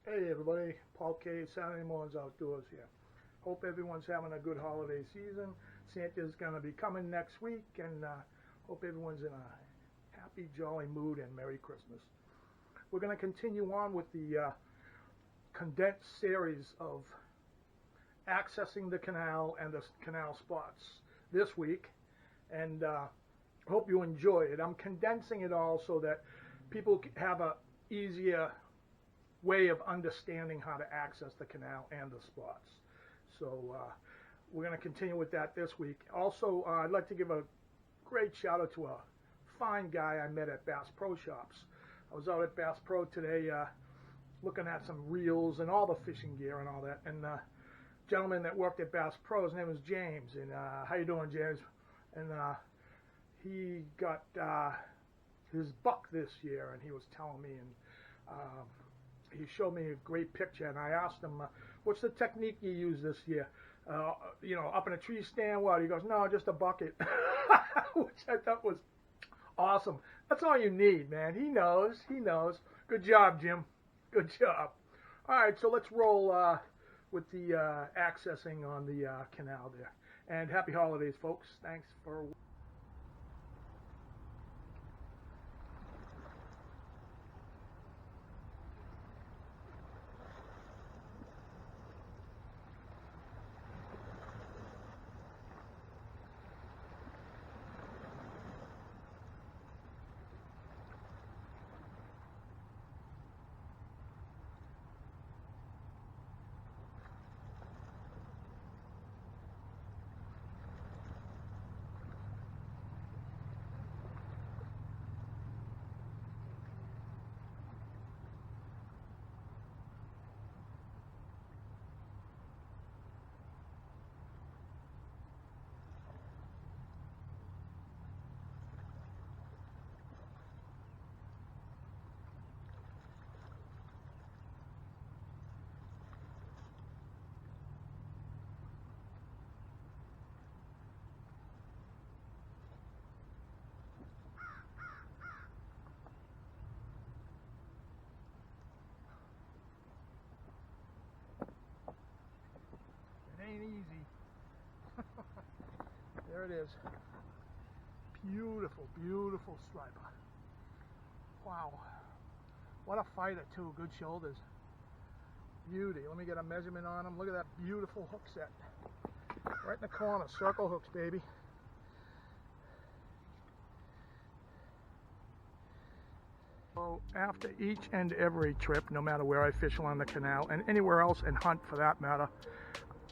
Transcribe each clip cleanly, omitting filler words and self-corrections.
Hey everybody, Paul K, Saturday Mornings Outdoors here. Hope everyone's having a good holiday season. Santa's going to be coming next week, and hope everyone's in a happy, jolly mood, and Merry Christmas. We're going to continue on with the condensed series of accessing the canal and the canal spots this week, and hope you enjoy it. I'm condensing it all so that people have a easier way of understanding how to access the canal and the spots. So we're going to continue with that this week. Also, I'd like to give a great shout out to a fine guy I met at Bass Pro Shops. I was out at Bass Pro today looking at some reels and all the fishing gear and all that, and gentleman that worked at Bass Pro, his name was James, and how you doing, James? And he got his buck this year, and he was telling me, and he showed me a great picture, and I asked him, what's the technique you use this year? Up in a tree stand, what? He goes, no, just a bucket, which I thought was awesome. That's all you need, man. He knows. Good job, Jim. Good job. All right, so let's roll with the accessing on the canal there. And happy holidays, folks. Thanks for... Ain't easy. There it is. Beautiful striper. Wow. What a fighter too. Good shoulders. Beauty. Let me get a measurement on him. Look at that beautiful hook set. Right in the corner. Circle hooks, baby. So after each and every trip, no matter where I fish along the canal and anywhere else and hunt for that matter,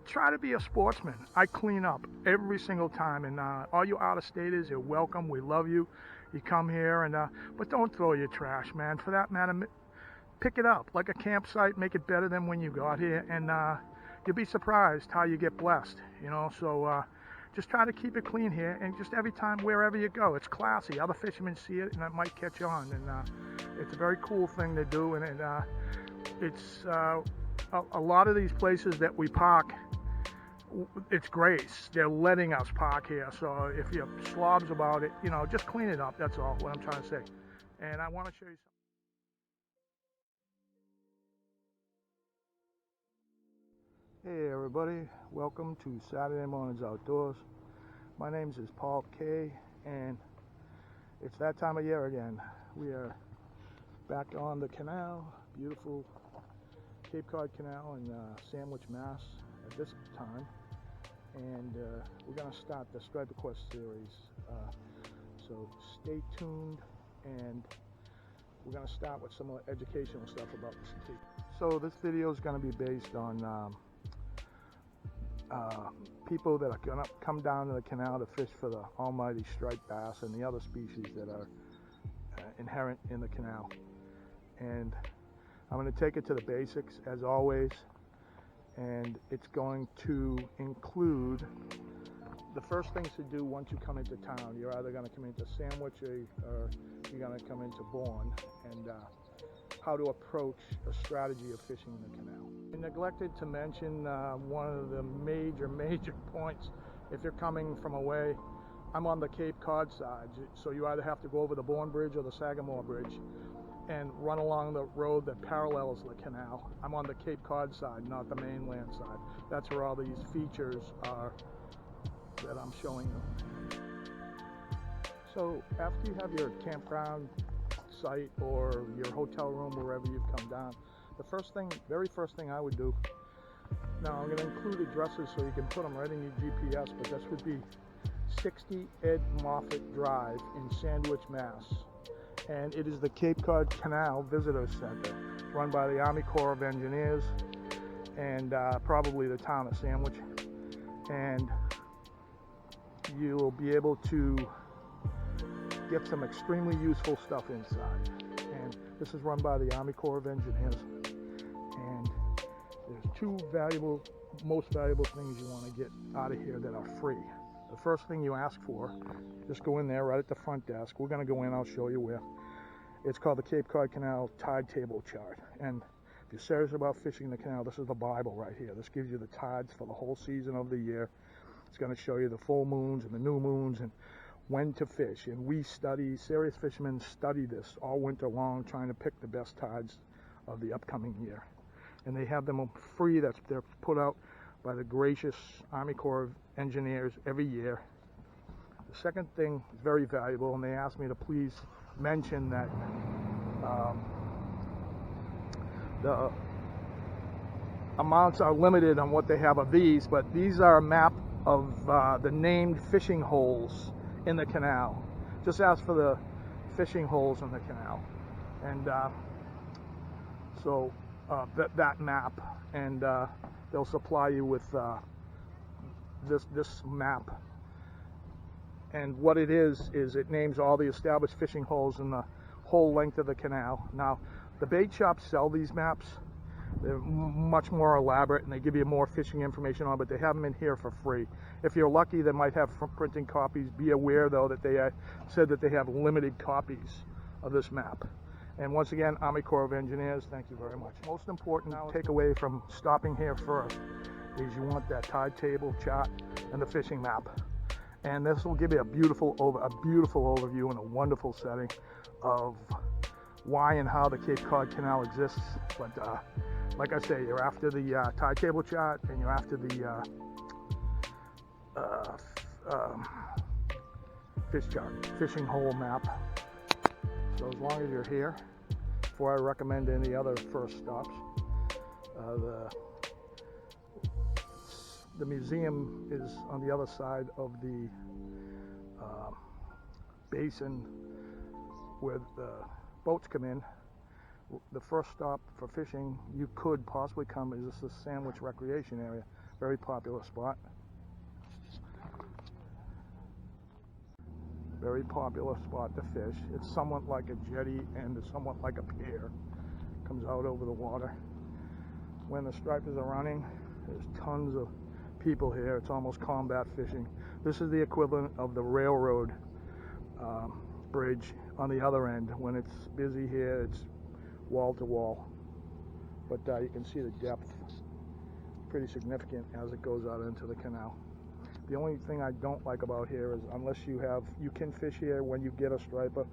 try to be a sportsman. I clean up every single time, and all you out-of-staters, you're welcome. We love you. You come here, and but don't throw your trash, man. For that matter, pick it up like a campsite. Make it better than when you got here, and you'll be surprised how you get blessed. So just try to keep it clean here, and just every time, wherever you go, it's classy. Other fishermen see it, and it might catch on, and it's a very cool thing to do, and it's a lot of these places that we park. It's grace. They're letting us park here, so if you're slobs about it, just clean it up. That's all what I'm trying to say. And I want to show you something. Hey everybody, welcome to Saturday Mornings Outdoors. My name is Paul K, and it's that time of year again. We are back on the canal, beautiful Cape Cod Canal in Sandwich, Mass at this time. And we're going to start the Striperquest series, so stay tuned, and we're going to start with some educational stuff about this Cape. So this video is going to be based on people that are going to come down to the canal to fish for the almighty striped bass and the other species that are inherent in the canal. And I'm going to take it to the basics as always. And it's going to include the first things to do once you come into town. You're either going to come into Sandwich or you're going to come into Bourne, and how to approach a strategy of fishing in the canal. I neglected to mention one of the major points. If you're coming from away, I'm on the Cape Cod side, so you either have to go over the Bourne Bridge or the Sagamore Bridge. and run along the road that parallels the canal. I'm on the Cape Cod side, not the mainland side. That's where all these features are that I'm showing you. So after you have your campground site or your hotel room, wherever you've come down, the very first thing I would do, now I'm going to include addresses so you can put them right in your GPS, but this would be 60 Ed Moffat Drive in Sandwich, Mass. And it is the Cape Cod Canal Visitor Center, run by the Army Corps of Engineers and probably the town of Sandwich. And you'll be able to get some extremely useful stuff inside. And this is run by the Army Corps of Engineers. And there's two most valuable things you want to get out of here that are free. The first thing you ask for, just go in there right at the front desk. We're going to go in, I'll show you where. It's called the Cape Cod Canal Tide Table Chart. And if you're serious about fishing the canal, this is the Bible right here. This gives you the tides for the whole season of the year. It's going to show you the full moons and the new moons and when to fish. And we study, serious fishermen study this all winter long, trying to pick the best tides of the upcoming year. And they have them free. They're put out by the gracious Army Corps of Engineers every year. The second thing is very valuable, and they asked me to please mention that the amounts are limited on what they have of these, but these are a map of the named fishing holes in the canal. Just ask for the fishing holes in the canal, and that map, and they'll supply you with this map. And what it is it names all the established fishing holes in the whole length of the canal. Now, the bait shops sell these maps. They're much more elaborate, and they give you more fishing information on, but they have them in here for free. If you're lucky, they might have printing copies. Be aware, though, that they said that they have limited copies of this map. And once again, Army Corps of Engineers, thank you very much. Most important takeaway from stopping here first is you want that tide table chart and the fishing map. And this will give you a beautiful overview and a wonderful setting of why and how the Cape Cod Canal exists. But like I say, you're after the tide table chart, and you're after the fishing hole map. So as long as you're here, before I recommend any other first stops, the museum is on the other side of the basin where the boats come in. The first stop for fishing you could possibly come is the Sandwich Recreation Area, very popular spot. Very popular spot to fish. It's somewhat like a jetty and it's somewhat like a pier. Comes out over the water. When the stripers are running, there's tons of people here. It's almost combat fishing. This is the equivalent of the railroad bridge on the other end. When it's busy here, it's wall to wall. But you can see the depth. Pretty significant as it goes out into the canal. The only thing I don't like about here is unless you can fish here when you get a striper.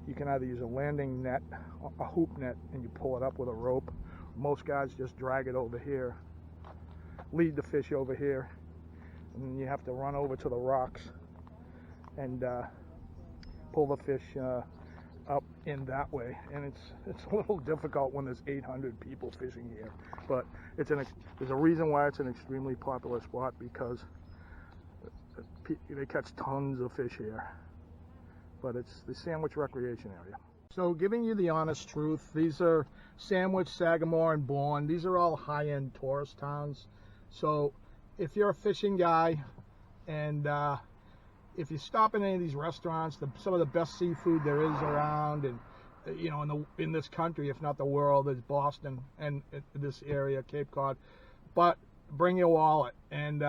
You can either use a landing net, a hoop net, and you pull it up with a rope. Most guys just drag it over here, lead the fish over here, and then you have to run over to the rocks and pull the fish up in that way. And it's a little difficult when there's 800 people fishing here. But there's a reason why it's an extremely popular spot, because they catch tons of fish here. But it's the Sandwich Recreation Area. So giving you the honest truth, these are Sandwich, Sagamore, and Bourne. These are all high-end tourist towns. So if you're a fishing guy, and if you stop in any of these restaurants, some of the best seafood there is around, and in this country, if not the world, is Boston and this area, Cape Cod. But bring your wallet. And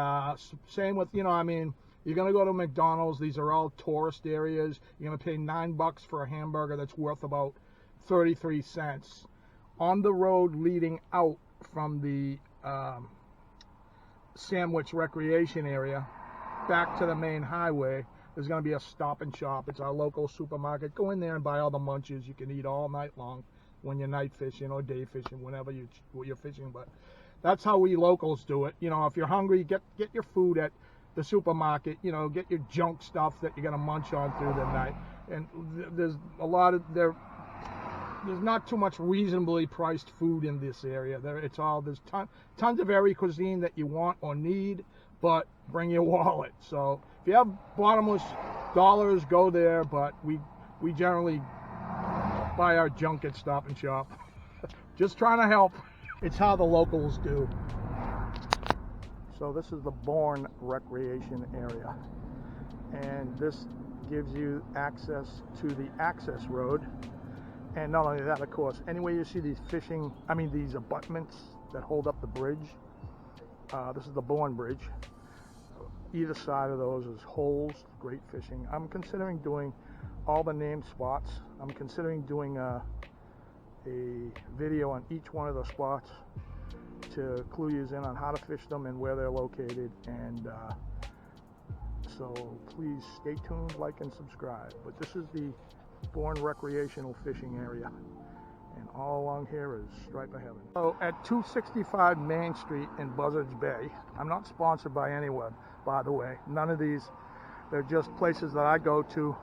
same with, you're going to go to McDonald's. These are all tourist areas. You're going to pay $9 for a hamburger that's worth about 33 cents. On the road leading out from the Sandwich Recreation Area back to the main highway, there's going to be a Stop and Shop. It's our local supermarket. Go in there and buy all the munchies you can eat all night long when you're night fishing or day fishing, whenever you're fishing. But that's how we locals do it. You know, if you're hungry, get your food at the supermarket. You know, get your junk stuff that you're going to munch on through the night. And there's a lot of there's not too much reasonably priced food in this area. There's tons of every cuisine that you want or need, but bring your wallet. So if you have bottomless dollars, go there, but we generally buy our junk at Stop and Shop. Just trying to help. It's how the locals do. So this is the Bourne Recreation Area, and this gives you access to the access road. And not only that, of course, anywhere you see these these abutments that hold up the bridge, this is the Bourne Bridge. Either side of those is holes, great fishing. I'm considering doing all the named spots. I'm considering doing a video on each one of the spots to clue you in on how to fish them and where they're located. And so please stay tuned, like and subscribe. But this is the Bourne Recreational Fishing Area, and all along here is Striper Heaven. So at 265 Main Street in Buzzards Bay, I'm not sponsored by anyone, by the way. None of these, they're just places that I go to,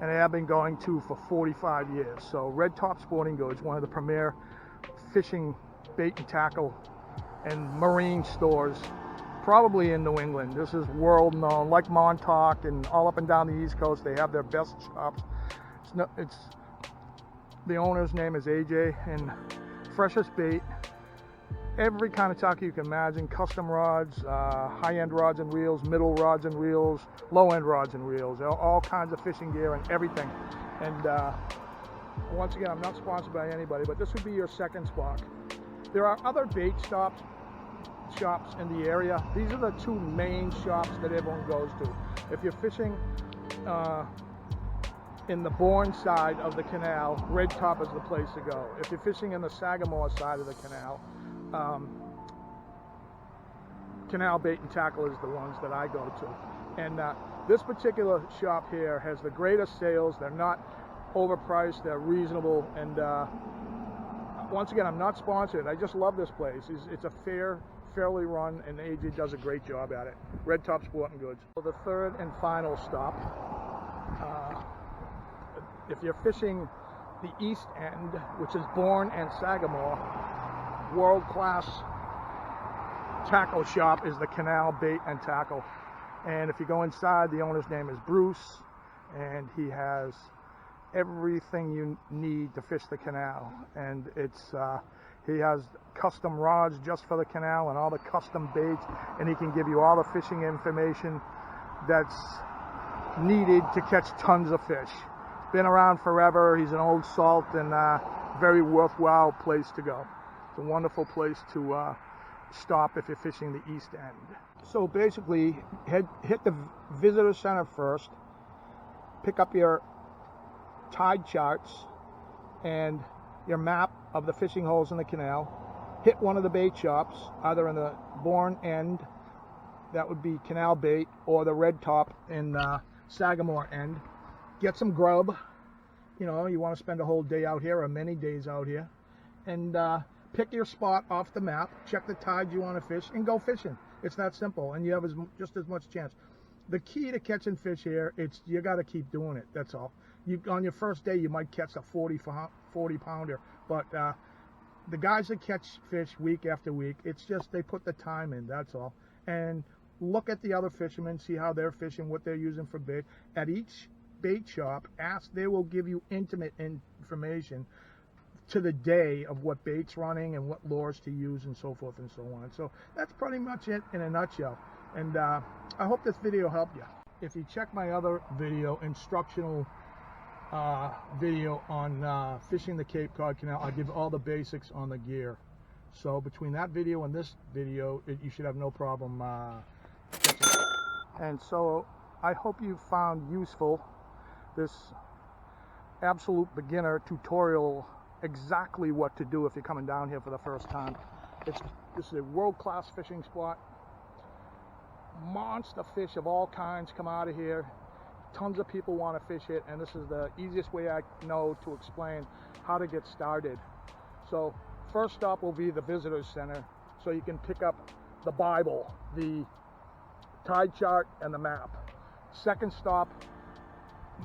and I have been going to for 45 years. So Red Top Sporting Goods, one of the premier fishing bait and tackle and marine stores probably in New England. This is world known, like Montauk and all up and down the East Coast. They have their best shops. The owner's name is AJ, and freshest bait, every kind of tackle you can imagine, custom rods, high-end rods and reels, middle rods and reels, low-end rods and reels, all kinds of fishing gear and everything. And once again, I'm not sponsored by anybody, but this would be your second spot. There are other bait shops in the area. These are the two main shops that everyone goes to. If you're fishing in the Bourne side of the canal, Red Top is the place to go. If you're fishing in the Sagamore side of the canal, Canal Bait and Tackle is the ones that I go to. And this particular shop here has the greatest sales. They're not overpriced, they're reasonable, and once again, I'm not sponsored. I just love this place. It's a fairly run, and AJ does a great job at it. Red Top Sporting Goods. So the third and final stop, if you're fishing the east end, which is Bourne and Sagamore, world-class tackle shop is the Canal Bait and Tackle. And if you go inside, the owner's name is Bruce, and he has everything you need to fish the canal. And he has custom rods just for the canal and all the custom baits, and he can give you all the fishing information that's needed to catch tons of fish. Been around forever. He's an old salt, and very worthwhile place to go. It's a wonderful place to stop if you're fishing the east end. So basically, hit the visitor center first, pick up your tide charts and your map of the fishing holes in the canal, hit one of the bait shops, either in the Bourne end, that would be Canal Bait, or the Red Top in Sagamore end. Get some grub. You know, you want to spend a whole day out here or many days out here, and pick your spot off the map, check the tides you want to fish, and go fishing. It's that simple, and you have just as much chance. The key to catching fish here, you got to keep doing it. That's all. On your first day, you might catch a 40 pounder, but the guys that catch fish week after week, it's just they put the time in. That's all. And look at the other fishermen, see how they're fishing, what they're using for bait. At each bait shop, they will give you intimate information to the day of what bait's running and what lures to use and so forth and so on. So that's pretty much it in a nutshell. And I hope this video helped you. If you check my other video, instructional video on fishing the Cape Cod Canal, I give all the basics on the gear. So between that video and this video, you should have no problem catching it. And so I hope you found useful this absolute beginner tutorial, exactly what to do if you're coming down here for the first time. This is a world-class fishing spot. Monster fish of all kinds come out of here. tons of people want to fish it, and this is the easiest way I know to explain how to get started. So first stop will be the visitor center, so you can pick up the Bible, the tide chart, and the map. Second stop,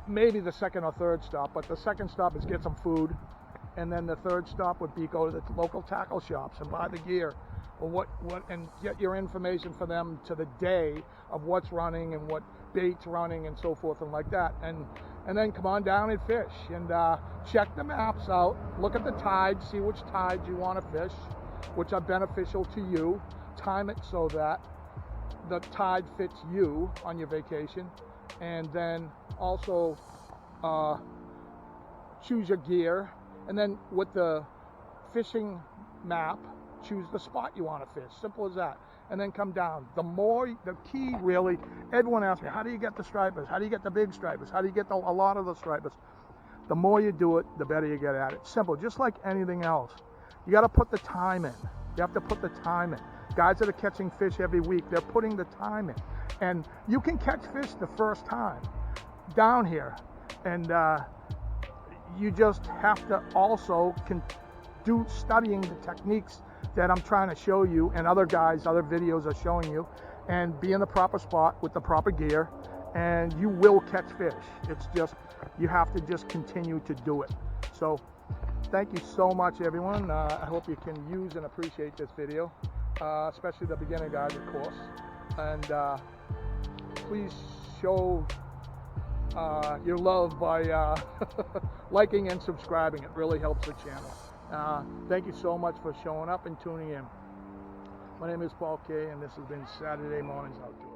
maybe the second or third stop, but the second stop is get some food, and then the third stop would be go to the local tackle shops and buy the gear, or and get your information for them to the day of what's running and what bait's running and so forth and like that, and then come on down and fish, and check the maps out, look at the tides, see which tides you want to fish, which are beneficial to you, time it so that the tide fits you on your vacation, and then also choose your gear, and then with the fishing map, choose the spot you want to fish. Simple as that. And then come down. The key really, everyone asks me, how do you get the stripers? How do you get the big stripers? How do you get a lot of the stripers? The more you do it, the better you get at it. Simple, just like anything else. You got to put the time in. You have to put the time in. Guys that are catching fish every week, they're putting the time in. And you can catch fish the first time down here. And you just have to also do studying the techniques that I'm trying to show you, and other guys, other videos are showing you, and be in the proper spot with the proper gear, and you will catch fish. It's just, you have to just continue to do it. So thank you so much, everyone. I hope you can use and appreciate this video, especially the beginner guys, of course. And please show your love by liking and subscribing. It really helps the channel. Thank you so much for showing up and tuning in. My name is Paul K, and this has been Saturday Mornings Outdoors.